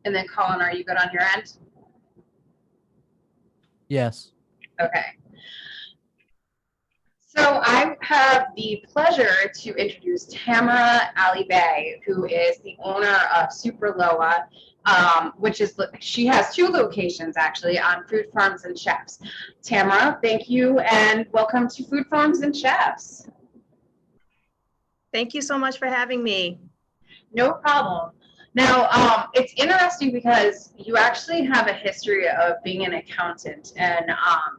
And then Colin, are you good on your end? Yes. Okay. So I have the pleasure to introduce Tamara Ali Bey, who is the owner of Super Loa, which is, she has 2 locations actually on Food Farms and Chefs. Tamara, thank you and welcome to Food Farms and Chefs. Thank you so much for having me. No problem. Now, it's interesting because you actually have a history of being an accountant and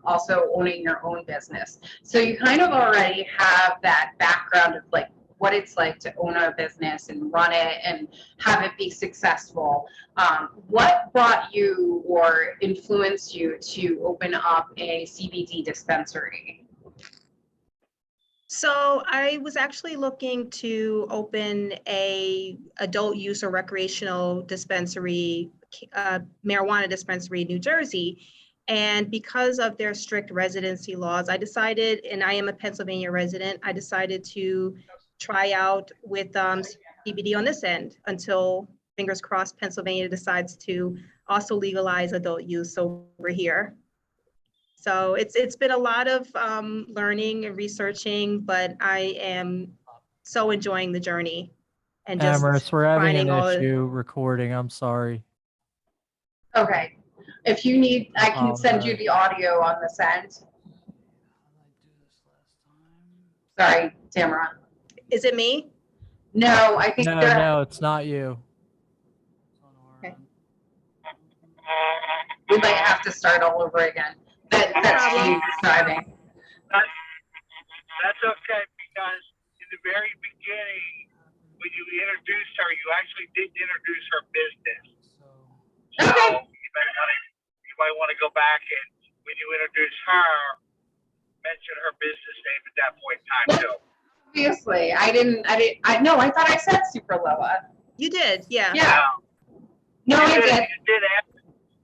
also owning your own business. So you kind of already have that background of like what it's like to own a business and run it and have it be successful. What brought you or influenced you to open up a CBD dispensary? So I was actually looking to open a adult use or recreational dispensary, marijuana dispensary in New Jersey. And because of their strict residency laws, I decided, and I am a Pennsylvania resident, I decided to try out with CBD on this end until, fingers crossed, Pennsylvania decides to also legalize adult use over here. So it's been a lot of learning and researching, but I am so enjoying the journey and just Amherst, we're having finding an all issue recording. I'm sorry. Okay. If you need, I can send you the audio on this end. Sorry, Tamara. Is it me? No, I think No, it's not you. Okay. We might have to start all over again. That's Steve driving. That's okay, because in the very beginning, when you introduced her, you actually didn't introduce her business. So Okay. you might want to go back and when you introduce her, mention her business name at that point in time too. Obviously, I thought I said Super Loa. You did, yeah. Yeah. No, I did.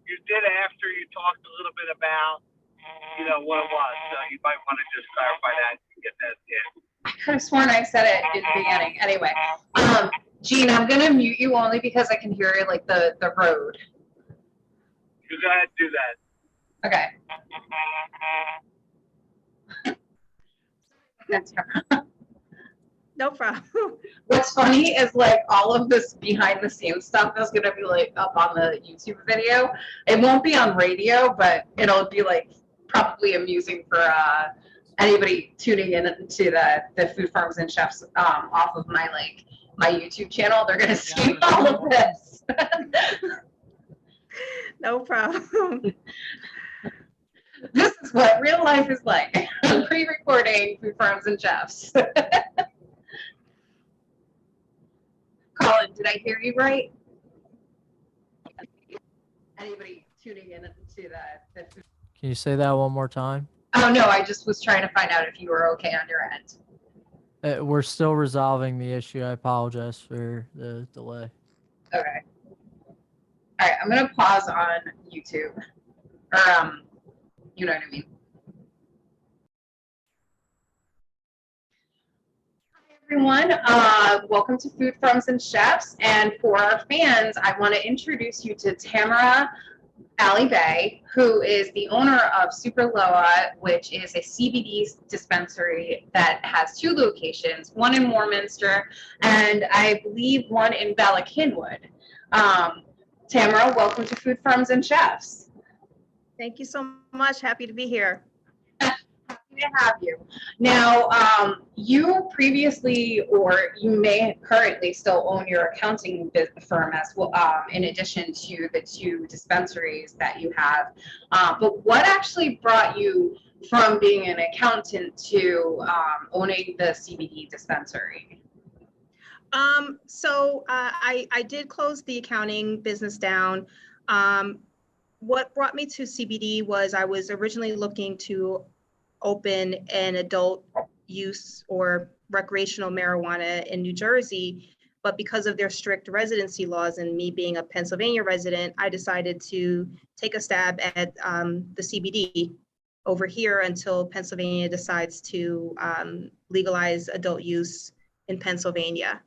You did after you talked a little bit about, what it was. So you might want to just clarify that and get that in. I could have sworn I said it in the beginning. Anyway, Jean, I'm gonna mute you only because I can hear like the road. You go ahead and do that. Okay. No problem. What's funny is like all of this behind the scenes stuff is gonna be like up on the YouTube video. It won't be on radio, but it'll be like probably amusing for anybody tuning in to the Food Farms and Chefs off of my YouTube channel. They're gonna see all of this. No problem. This is what real life is like. Pre-recording Food Farms and Chefs. Colin, did I hear you right? Anybody tuning in to the food? Can you say that one more time? Oh no, I just was trying to find out if you were okay on your end. We're still resolving the issue. I apologize for the delay. Okay. All right, I'm gonna pause on YouTube, or you know what I mean. Hi everyone, welcome to Food Farms and Chefs. And for our fans, I want to introduce you to Tamara Ali Bey, who is the owner of Super Loa, which is a CBD dispensary that has 2 locations, one in Warminster and I believe one in Bala Cynwyd. Tamara, welcome to Food Farms and Chefs. Thank you so much. Happy to be here. Happy to have you. Now, you previously, or you may currently still own your accounting firm as well, in addition to the 2 dispensaries that you have. But what actually brought you from being an accountant to owning the CBD dispensary? So I did close the accounting business down. What brought me to CBD was I was originally looking to open an adult use or recreational marijuana in New Jersey, but because of their strict residency laws and me being a Pennsylvania resident, I decided to take a stab at the CBD over here until Pennsylvania decides to legalize adult use in Pennsylvania.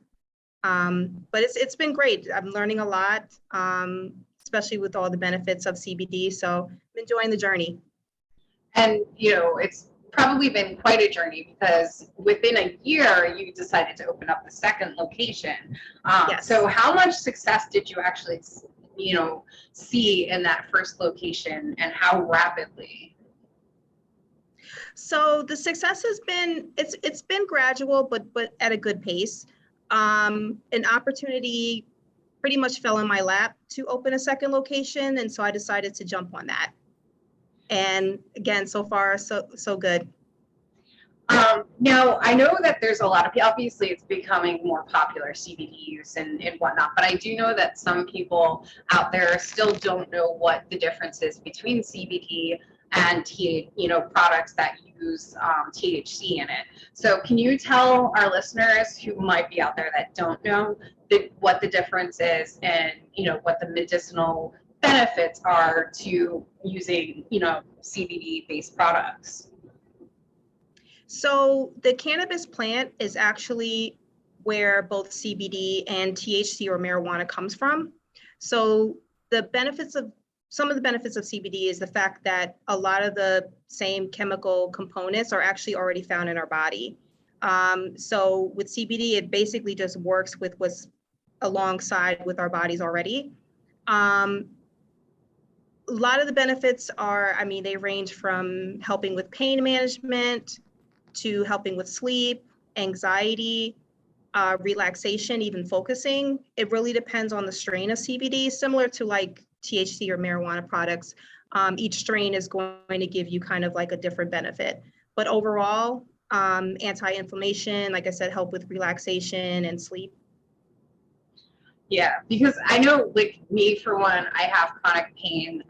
But it's been great. I'm learning a lot. especially with all the benefits of CBD. So I'm enjoying the journey. And, you know, it's probably been quite a journey because within a year, you decided to open up the second location. Yes. So how much success did you actually, you know, see in that first location, and how rapidly? So the success has been, it's been gradual, but at a good pace. An opportunity pretty much fell in my lap to open a second location, and so I decided to jump on that. And again, so far, so good. Now, I know that there's a lot of people, obviously it's becoming more popular, CBD use and whatnot, but I do know that some people out there still don't know what the difference is between CBD and you know, products that use THC in it. So can you tell our listeners who might be out there that don't know what the difference is, and, you know, what the medicinal benefits are to using, you know, CBD-based products? So the cannabis plant is actually where both CBD and THC or marijuana comes from. So some of the benefits of CBD is the fact that a lot of the same chemical components are actually already found in our body. So with CBD, it basically just works with what's alongside with our bodies already. A lot of the benefits are, I mean, they range from helping with pain management to helping with sleep, anxiety, relaxation, even focusing. It really depends on the strain of CBD, similar to like THC or marijuana products. Each strain is going to give you kind of like a different benefit. But overall, anti-inflammation, like I said, help with relaxation and sleep. Yeah, because I know, like me for one, I have chronic pain.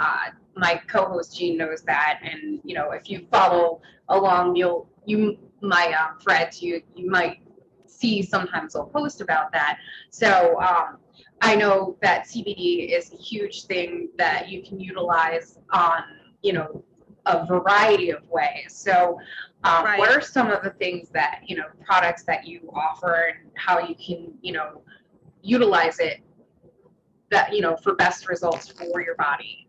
My co-host Jean knows that, and you know, if you follow along, my threads, you might see sometimes they'll post about that. So I know that CBD is a huge thing that you can utilize on, you know, a variety of ways. So Right. what are some of the things that, you know, products that you offer, and how you can, you know, utilize it, that, you know, for best results for your body?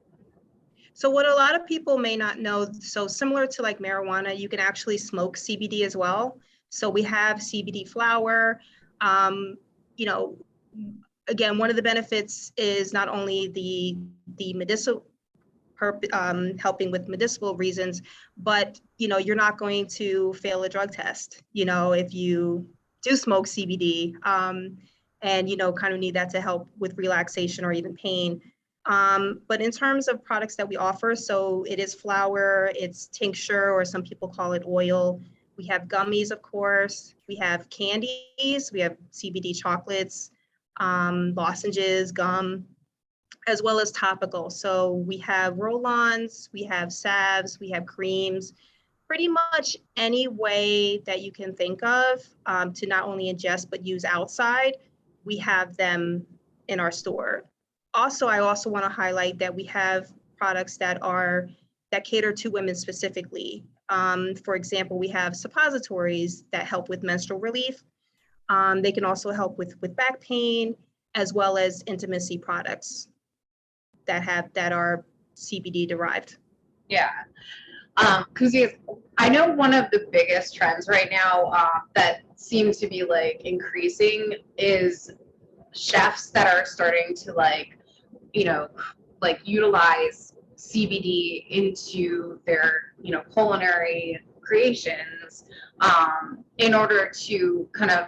So what a lot of people may not know, so similar to like marijuana, you can actually smoke CBD as well. So we have CBD flower. You know, again, one of the benefits is not only the medicinal, helping with medicinal reasons, but you know, you're not going to fail a drug test, you know, if you do smoke CBD, and you know, kind of need that to help with relaxation or even pain. But in terms of products that we offer, so it is flower, it's tincture, or some people call it oil. We have gummies, of course. We have candies. We have CBD chocolates, lozenges, gum, as well as topical. So we have roll-ons, we have salves, we have creams, pretty much any way that you can think of to not only ingest but use outside, we have them in our store. Also, I also want to highlight that we have products that cater to women specifically. For example, we have suppositories that help with menstrual relief. They can also help with back pain, as well as intimacy products that are CBD derived. Yeah. Because I know one of the biggest trends right now that seems to be like increasing is chefs that are starting to like, you know, like utilize CBD into their, you know, culinary creations in order to kind of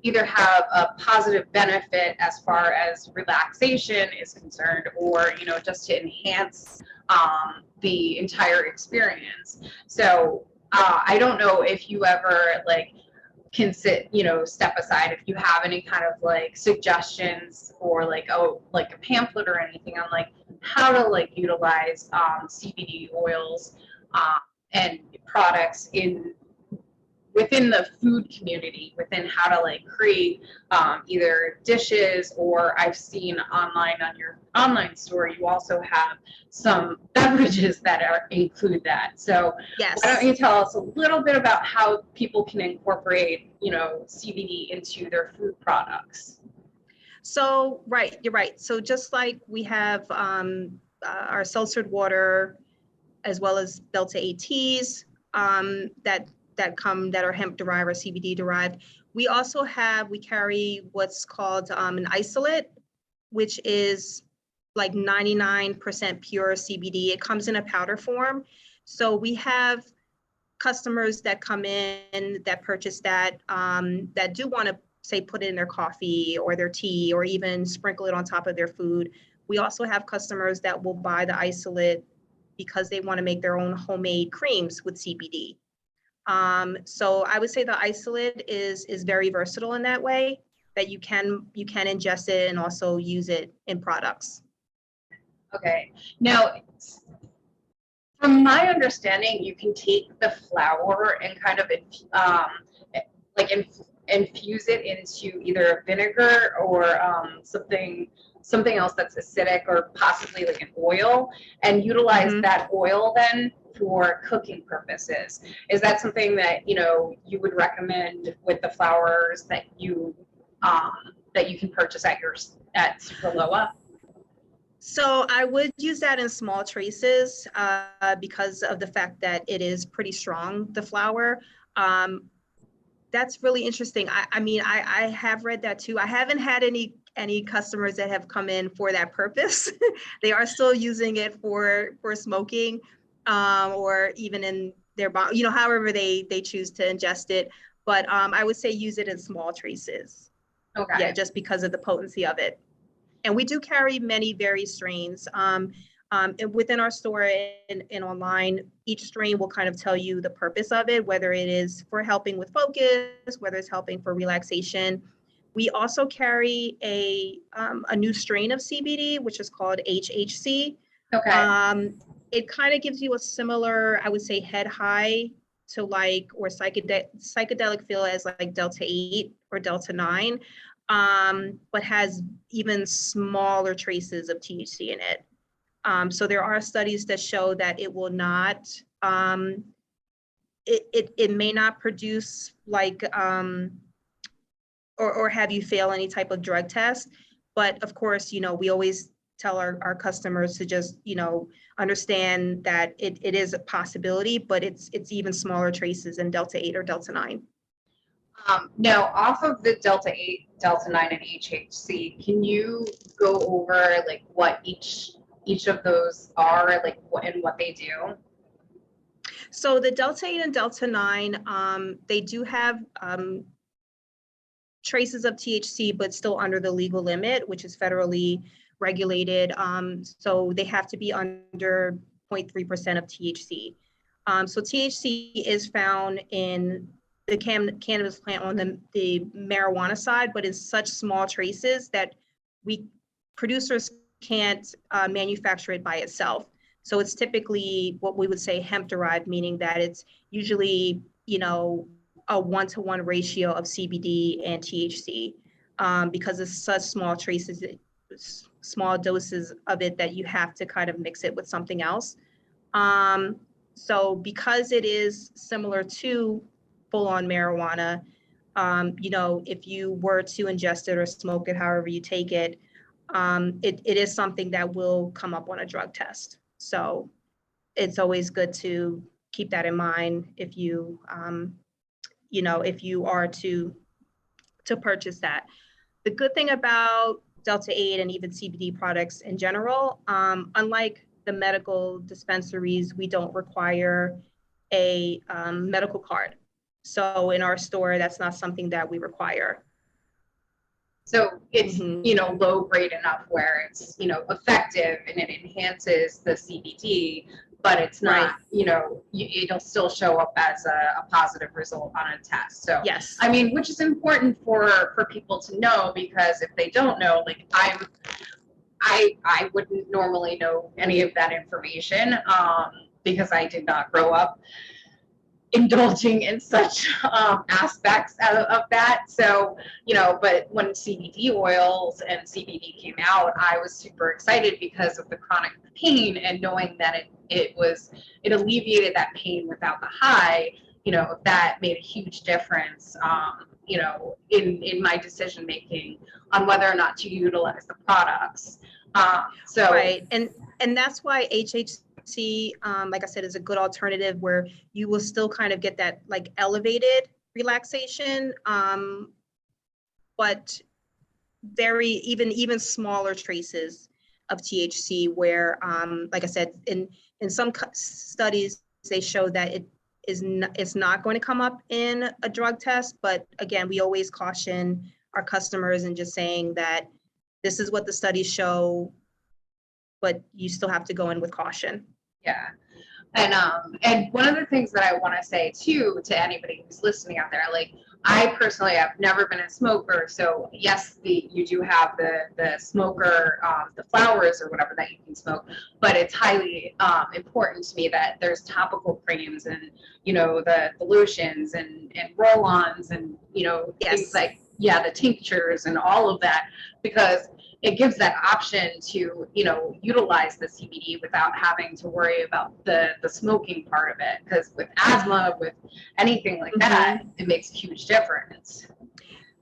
either have a positive benefit as far as relaxation is concerned, or, you know, just to enhance the entire experience. So I don't know if you ever like can step aside if you have any kind of like suggestions, or like like a pamphlet or anything on like how to like utilize CBD oils and products within the food community, within how to like create either dishes, or I've seen online on your online store, you also have some beverages that include that. So Yes. why don't you tell us a little bit about how people can incorporate, you know, CBD into their food products? So, right, you're right. So just like we have our seltzered water, as well as Delta 8 teas that are hemp derived or CBD derived, we also carry what's called an isolate, which is like 99% pure CBD. It comes in a powder form. So we have customers that come in that purchase that that do want to say put it in their coffee or their tea or even sprinkle it on top of their food. We also have customers that will buy the isolate because they want to make their own homemade creams with CBD. So I would say the isolate is very versatile in that way, that you can ingest it and also use it in products. Okay. Now, from my understanding, you can take the flour and kind of like infuse it into either vinegar or something else that's acidic or possibly like an oil, and utilize that oil then for cooking purposes. Is that something that you would recommend with the flours that you can purchase at Super Loa? So I would use that in small traces because of the fact that it is pretty strong, the flour. That's really interesting. I mean, I have read that too. I haven't had any customers that have come in for that purpose. They are still using it for smoking or even in their, however they choose to ingest it. But I would say use it in small traces. Okay. Yeah, just because of the potency of it. And we do carry many various strains. Within our store and online, each strain will kind of tell you the purpose of it, whether it is for helping with focus, whether it's helping for relaxation. We also carry a new strain of CBD, which is called HHC. Okay. It kind of gives you a similar, I would say, head high to or psychedelic feel as like Delta 8 or Delta 9. But has even smaller traces of THC in it. So there are studies that show that it will not, it may not produce like, or have you fail any type of drug test. But of course, we always tell our customers to just, understand that it is a possibility, but it's even smaller traces in Delta 8 or Delta 9. Now, off of the Delta 8, Delta 9, and HHC, can you go over like what each of those are, like what they do? So the Delta 8 and Delta 9, they do have traces of THC, but still under the legal limit, which is federally regulated. So they have to be under 0.3% of THC. So THC is found in the cannabis plant on the marijuana side, but in such small traces that producers can't manufacture it by itself. So it's typically what we would say hemp derived, meaning that it's usually, a 1-to-1 ratio of CBD and THC because it's such small traces, small doses of it that you have to kind of mix it with something else. So because it is similar to full-on marijuana, if you were to ingest it or smoke it, however you take it, it is something that will come up on a drug test. So it's always good to keep that in mind if you, if you are to purchase that. The good thing about Delta 8 and even CBD products in general, unlike the medical dispensaries, we don't require a medical card. So in our store, that's not something that we require. So it's, low grade enough where it's, effective and it enhances the CBD, but it's not, it'll still show up as a positive result on a test. So, yes, I mean, which is important for people to know, because if they don't know, like I wouldn't normally know any of that information because I did not grow up indulging in such aspects of that. So, but when CBD oils and CBD came out, I was super excited because of the chronic pain and knowing that it alleviated that pain without the high. that made a huge difference, in my decision making on whether or not to utilize the products. So Right, and that's why HHC, like I said, is a good alternative where you will still kind of get that like elevated relaxation, but very even smaller traces of THC. Where, like I said, in some studies they show that it's not going to come up in a drug test. But again, we always caution our customers and just saying that this is what the studies show, but you still have to go in with caution. yeah. And one of the things that I want to say too to anybody who's listening out there, like I personally have never been a smoker, so yes, you do have the smoker, the flowers or whatever that you can smoke, but it's highly important to me that there's topical creams and the lotions and roll-ons and Yes. things like the tinctures and all of that, because it gives that option to, utilize the CBD without having to worry about the smoking part of it. Because with asthma, with anything like that, it makes a huge difference.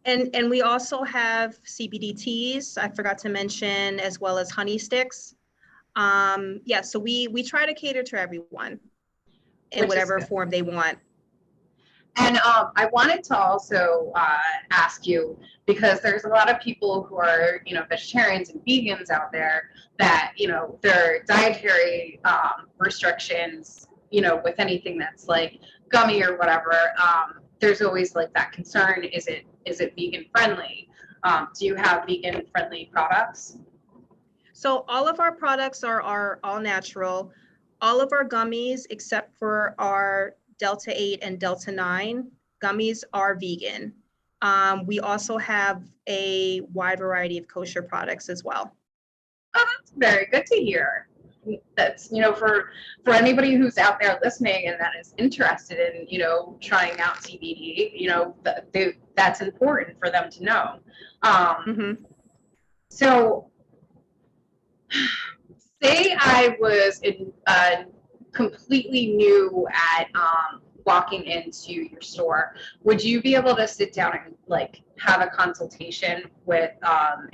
And we also have CBD teas, I forgot to mention, as well as honey sticks. So we try to cater to everyone in whatever form they want. And I wanted to also ask you, because there's a lot of people who are, vegetarians and vegans out there that, their dietary restrictions, with anything that's like gummy or whatever, there's always like that concern, is it vegan friendly? Do you have vegan friendly products? So all of our products are all natural. All of our gummies, except for our Delta 8 and Delta 9 gummies, are vegan. We also have a wide variety of kosher products as well. Oh, that's very good to hear. That's, for anybody who's out there listening and that is interested in, trying out CBD, that's important for them to know. So say I was completely new at walking into your store, would you be able to sit down and like have a consultation with an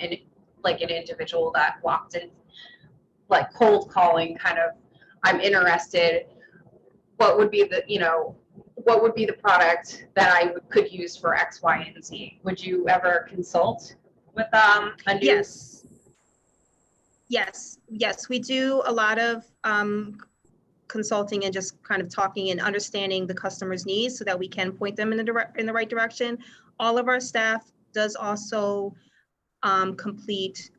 individual that walked in, like cold calling kind of, I'm interested, what would be the product that I could use for X, Y, and Z? Would you ever consult with a new? Yes, we do a lot of consulting and just kind of talking and understanding the customer's needs so that we can point them in the right direction. All of our staff does also complete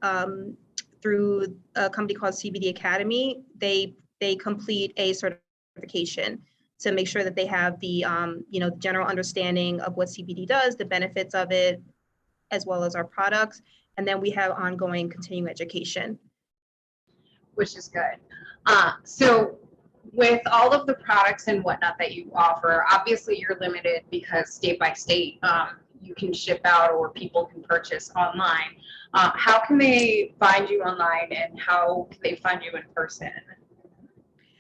through a company called CBD Academy. They complete a certification to make sure that they have the general understanding of what CBD does, the benefits of it, as well as our products. And then we have ongoing continuing education. Which is good. So with all of the products and whatnot that you offer, obviously you're limited because state by state, you can ship out or people can purchase online. How can they find you online and how can they find you in person?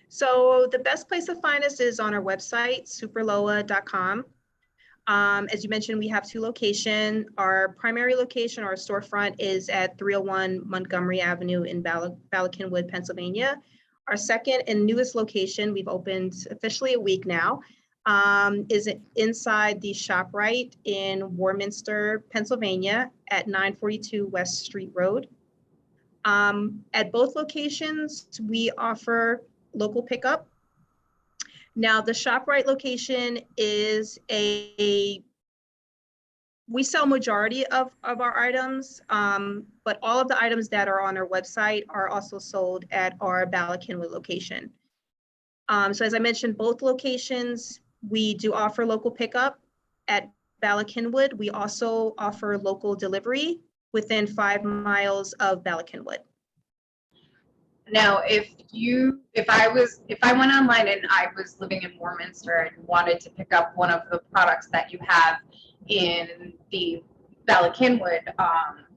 So the best place to find us is on our website, superloa.com. As you mentioned, we have 2 locations. Our primary location, our storefront, is at 301 Montgomery Avenue in Ballackinwood, Pennsylvania. Our second and newest location, we've opened officially a week now, is inside the ShopRite in Warminster, Pennsylvania at 942 West Street Road. At both locations, we offer local pickup. Now, the ShopRite location is we sell majority of our items, but all of the items that are on our website are also sold at our Ballackinwood location. So as I mentioned, both locations, we do offer local pickup. At Ballackinwood, we also offer local delivery within 5 miles of Ballackinwood. Now, if I went online and I was living in Warminster and wanted to pick up one of the products that you have in the Ballackinwood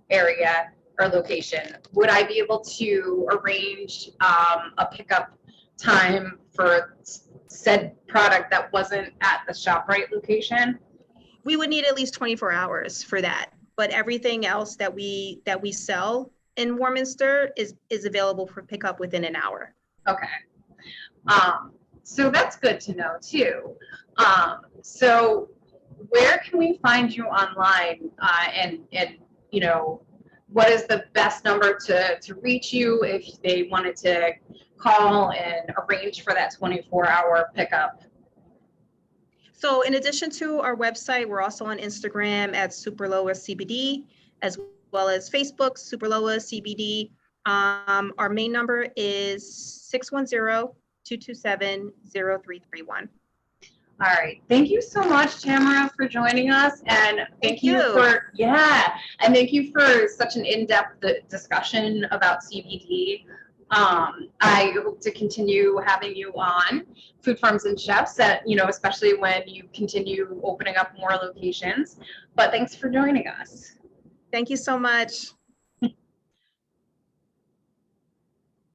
area or location, would I be able to arrange a pickup time for said product that wasn't at the ShopRite location? We would need at least 24 hours for that, but everything else that we sell in Warminster is available for pickup within an hour. Okay. So that's good to know too. So where can we find you online, and you know, what is the best number to reach you if they wanted to call and arrange for that 24-hour pickup? So in addition to our website, we're also on Instagram at Super Loa CBD, as well as Facebook, Super Loa CBD. Our main number is 610-227-0331. All right. Thank you so much, Tamara, for joining us. And thank you for such an in-depth discussion about CBD. I hope to continue having you on Food Farms and Chefs, especially when you continue opening up more locations. But thanks for joining us. Thank you so much.